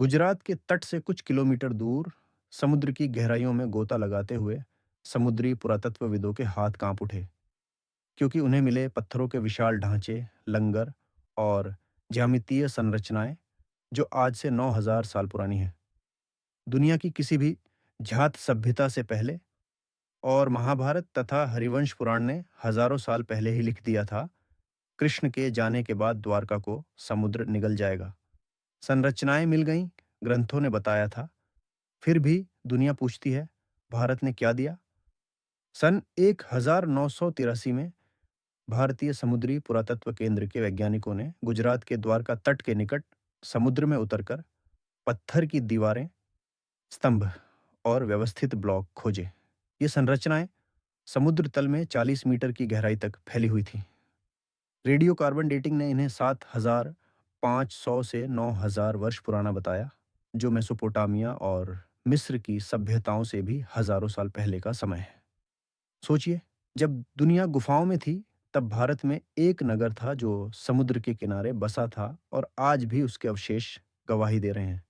गुजरात के तट से कुछ किलोमीटर दूर समुद्र की गहराइयों में गोता लगाते हुए समुद्री पुरातत्वविदों के हाथ कांप उठे, क्योंकि उन्हें मिले पत्थरों के विशाल ढांचे, लंगर और ज्यामितीय संरचनाएं जो आज से 9,000 साल पुरानी हैं। दुनिया की किसी भी झात सभ्यता से पहले और महाभारत तथा हरिवंश पुराण ने हजारों साल पहले ही लिख दिया था, कृष्ण के जाने के बाद द्वारका को समुद्र निगल जाएगा। संरचनाएं मिल गईं, ग्रंथों ने बताया था। फिर भी दुनिया पूछती है, भारत ने क्या दिया? सन 1983 में भारतीय समुद्री पुरातत्व केंद्र के वैज्ञानिकों ने गुजरात के द्वारका तट के निकट समुद्र में उतरकर पत्थर की दीवारें, स्तंभ और व्यवस्थित ब्लॉक खोजे। ये संरचनाएं समुद्र तल में 40 मीटर की गहराई तक फैली हुई थी। रेडियो कार्बन डेटिंग ने इन्हें 7,500 से 9,000 वर्ष पुराना बताया, जो मेसोपोटामिया और मिस्र की सभ्यताओं से भी हजारों साल पहले का समय है। सोचिए, जब दुनिया गुफाओं में थी, तब भारत में एक नगर था जो समुद्र के किनारे बसा था और आज भी उसके अवशेष गवाही दे रहे हैं।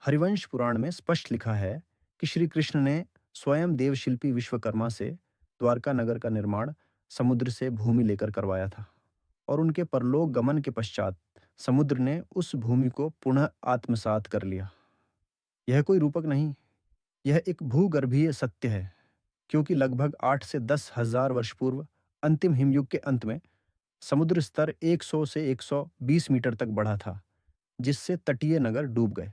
हरिवंश पुराण में स्पष्ट लिखा है कि श्री कृष्ण ने स्वयं देवशिल्पी विश्वकर्मा से द्वारका नगर का निर्माण समुद्र से भूमि लेकर करवाया था, और उनके परलोक गमन के पश्चात समुद्र ने उस भूमि को पुनः आत्मसात कर लिया। यह कोई रूपक नहीं, यह एक भूगर्भीय सत्य है, क्योंकि लगभग 8 से 10,000 वर्ष पूर्व अंतिम हिमयुग के अंत में समुद्र स्तर 100 से 120 मीटर तक बढ़ा था, जिससे तटीय नगर डूब गए।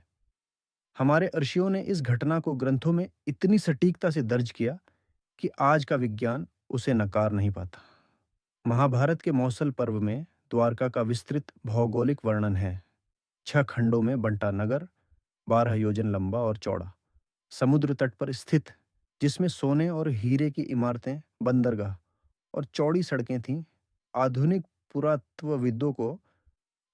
हमारे ऋषियों ने इस घटना को ग्रंथों में इतनी सटीकता से दर्ज किया कि आज का विज्ञान उसे नकार नहीं पाता। महाभारत के मौसल पर्व में द्वारका का विस्तृत भौगोलिक वर्णन है। 6 खंडों में बंटा नगर, 12 योजन लंबा और चौड़ा, समुद्र तट पर स्थित, जिसमें सोने और हीरे की इमारतें, बंदरगाह और चौड़ी सड़कें थीं। आधुनिक पुरातत्वविदों को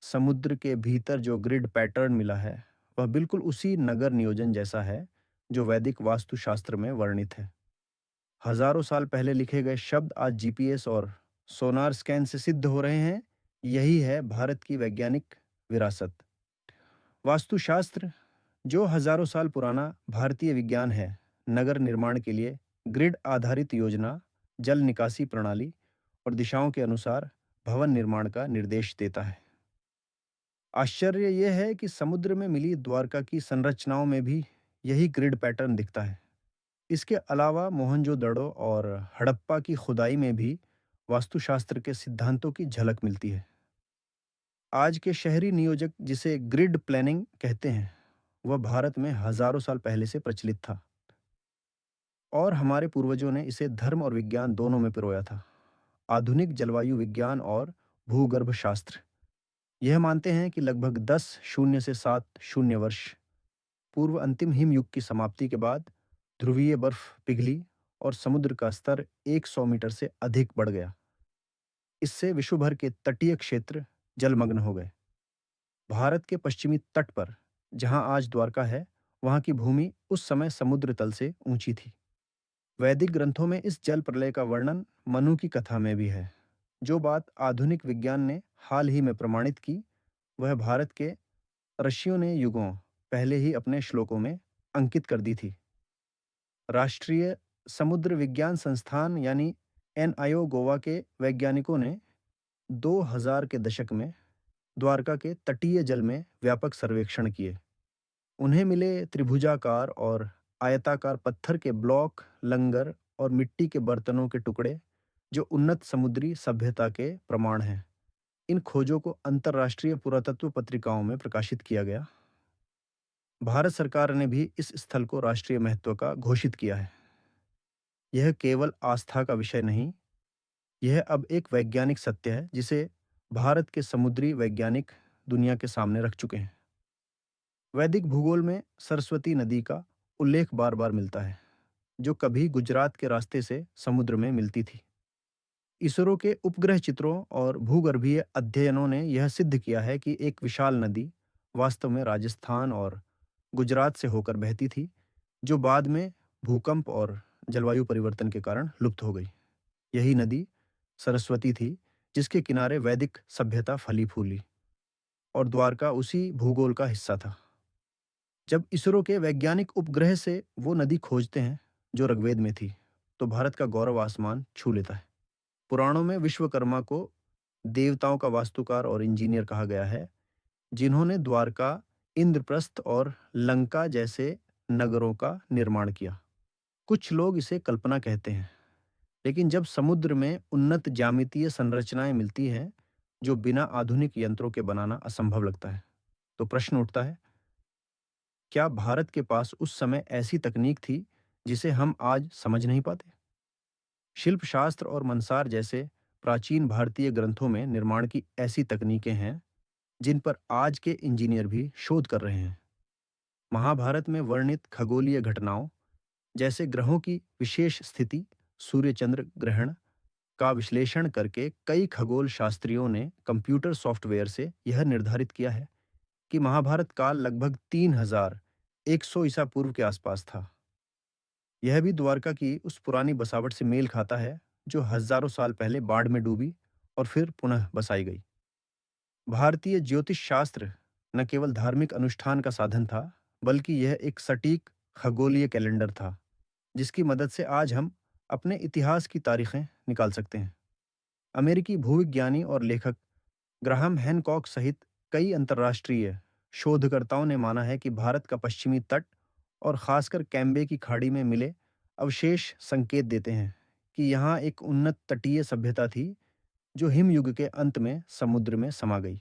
समुद्र के भीतर जो ग्रिड पैटर्न मिला है, वह बिल्कुल उसी नगर नियोजन जैसा है जो वैदिक वास्तुशास्त्र में वर्णित है। हजारों साल पहले लिखे गए शब्द आज जीपीएस और सोनार स्कैन से सिद्ध हो रहे हैं। यही है भारत की वैज्ञानिक विरासत। वास्तुशास्त्र, जो हजारों साल पुराना भारतीय विज्ञान है, नगर निर्माण के लिए ग्रिड आधारित योजना, जल निकासी प्रणाली और दिशाओं के अनुसार भवन निर्माण का निर्देश देता है। आश्चर्य यह है कि समुद्र में मिली द्वारका की संरचनाओं में भी यही ग्रिड पैटर्न दिखता है। इसके अलावा मोहनजोदड़ो और हड़प्पा की खुदाई में भी वास्तुशास्त्र के सिद्धांतों की झलक मिलती है। आज के शहरी नियोजक जिसे ग्रिड प्लानिंग कहते हैं, वह भारत में हजारों साल पहले से प्रचलित था, और हमारे पूर्वजों ने इसे धर्म और विज्ञान दोनों में पिरोया था। आधुनिक जलवायु विज्ञान और भूगर्भ शास्त्र यह मानते हैं कि लगभग 10,000 से 7,000 वर्ष पूर्व अंतिम हिमयुग की समाप्ति के बाद ध्रुवीय बर्फ पिघली और समुद्र का स्तर 100 मीटर से अधिक बढ़ गया। इससे विश्व भर के तटीय क्षेत्र जलमग्न हो गए। भारत के पश्चिमी तट पर, जहां आज द्वारका है, वहां की भूमि उस समय समुद्र तल से ऊंची थी। वैदिक ग्रंथों में इस जल प्रलय का वर्णन मनु की कथा में भी है। जो बात आधुनिक विज्ञान ने हाल ही में प्रमाणित की, वह भारत के ऋषियों ने युगों पहले ही अपने श्लोकों में अंकित कर दी थी। राष्ट्रीय समुद्र विज्ञान संस्थान यानी एनआईओ गोवा के वैज्ञानिकों ने 2000 के दशक में द्वारका के तटीय जल में व्यापक सर्वेक्षण किए। उन्हें मिले त्रिभुजाकार और आयताकार पत्थर के ब्लॉक, लंगर और मिट्टी के बर्तनों के टुकड़े, जो उन्नत समुद्री सभ्यता के प्रमाण हैं। इन खोजों को अंतर्राष्ट्रीय पुरातत्व पत्रिकाओं में प्रकाशित किया गया। भारत सरकार ने भी इस स्थल को राष्ट्रीय महत्व का घोषित किया है। यह केवल आस्था का विषय नहीं, यह अब एक वैज्ञानिक सत्य है जिसे भारत के समुद्री वैज्ञानिक दुनिया के सामने रख चुके हैं। वैदिक भूगोल में सरस्वती नदी का उल्लेख बार बार मिलता है, जो कभी गुजरात के रास्ते से समुद्र में मिलती थी। इसरो के उपग्रह चित्रों और भूगर्भीय अध्ययनों ने यह सिद्ध किया है कि एक विशाल नदी वास्तव में राजस्थान और गुजरात से होकर बहती थी, जो बाद में भूकंप और जलवायु परिवर्तन के कारण लुप्त हो गई। यही नदी सरस्वती थी, जिसके किनारे वैदिक सभ्यता फली फूली, और द्वारका उसी भूगोल का हिस्सा था। जब इसरो के वैज्ञानिक उपग्रह से वो नदी खोजते हैं जो ऋग्वेद में थी, तो भारत का गौरव आसमान छू लेता है। पुराणों में विश्वकर्मा को देवताओं का वास्तुकार और इंजीनियर कहा गया है, जिन्होंने द्वारका, इंद्रप्रस्थ और लंका जैसे नगरों का निर्माण किया। कुछ लोग इसे कल्पना कहते हैं, लेकिन जब समुद्र में उन्नत ज्यामितीय संरचनाएं मिलती हैं, जो बिना आधुनिक यंत्रों के बनाना असंभव लगता है, तो प्रश्न उठता है, क्या भारत के पास उस समय ऐसी तकनीक थी जिसे हम आज समझ नहीं पाते? शिल्प शास्त्र और मंसार जैसे प्राचीन भारतीय ग्रंथों में निर्माण की ऐसी तकनीकें हैं जिन पर आज के इंजीनियर भी शोध कर रहे हैं। महाभारत में वर्णित खगोलीय घटनाओं जैसे ग्रहों की विशेष स्थिति, सूर्य चंद्र ग्रहण का विश्लेषण करके कई खगोल शास्त्रियों ने कंप्यूटर सॉफ्टवेयर से यह निर्धारित किया है कि महाभारत काल लगभग 3100 ईसा पूर्व के आसपास था। यह भी द्वारका की उस पुरानी बसावट से मेल खाता है जो हजारों साल पहले बाढ़ में डूबी और फिर पुनः बसाई गई। भारतीय ज्योतिष शास्त्र न केवल धार्मिक अनुष्ठान का साधन था, बल्कि यह एक सटीक खगोलीय कैलेंडर था, जिसकी मदद से आज हम अपने इतिहास की तारीखें निकाल सकते हैं। अमेरिकी भूविज्ञानी और लेखक ग्राहम हैनकॉक सहित कई अंतर्राष्ट्रीय शोधकर्ताओं ने माना है कि भारत का पश्चिमी तट और खासकर कैम्बे की खाड़ी में मिले अवशेष संकेत देते हैं कि यहाँ एक उन्नत तटीय सभ्यता थी जो हिमयुग के अंत में समुद्र में समा गई।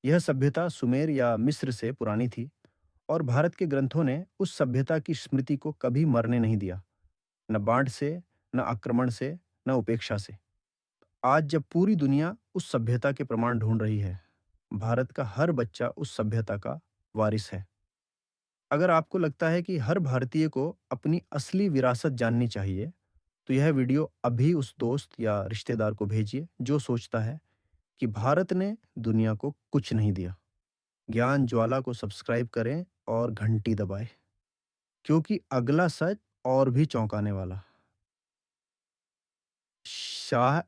यह सभ्यता सुमेर या मिस्र से पुरानी थी और भारत के ग्रंथों ने उस सभ्यता की स्मृति को कभी मरने नहीं दिया, न बाढ़ से, न आक्रमण से, न उपेक्षा से। आज जब पूरी दुनिया उस सभ्यता के प्रमाण ढूंढ रही है, भारत का हर बच्चा उस सभ्यता का वारिस है। अगर आपको लगता है कि हर भारतीय को अपनी असली विरासत जाननी चाहिए, तो यह वीडियो अभी उस दोस्त या रिश्तेदार को भेजिए जो सोचता है कि भारत ने दुनिया को कुछ नहीं दिया। ज्ञान ज्वाला को सब्सक्राइब करें और घंटी दबाएं, क्योंकि अगला सच और भी चौंकाने वाला। शाह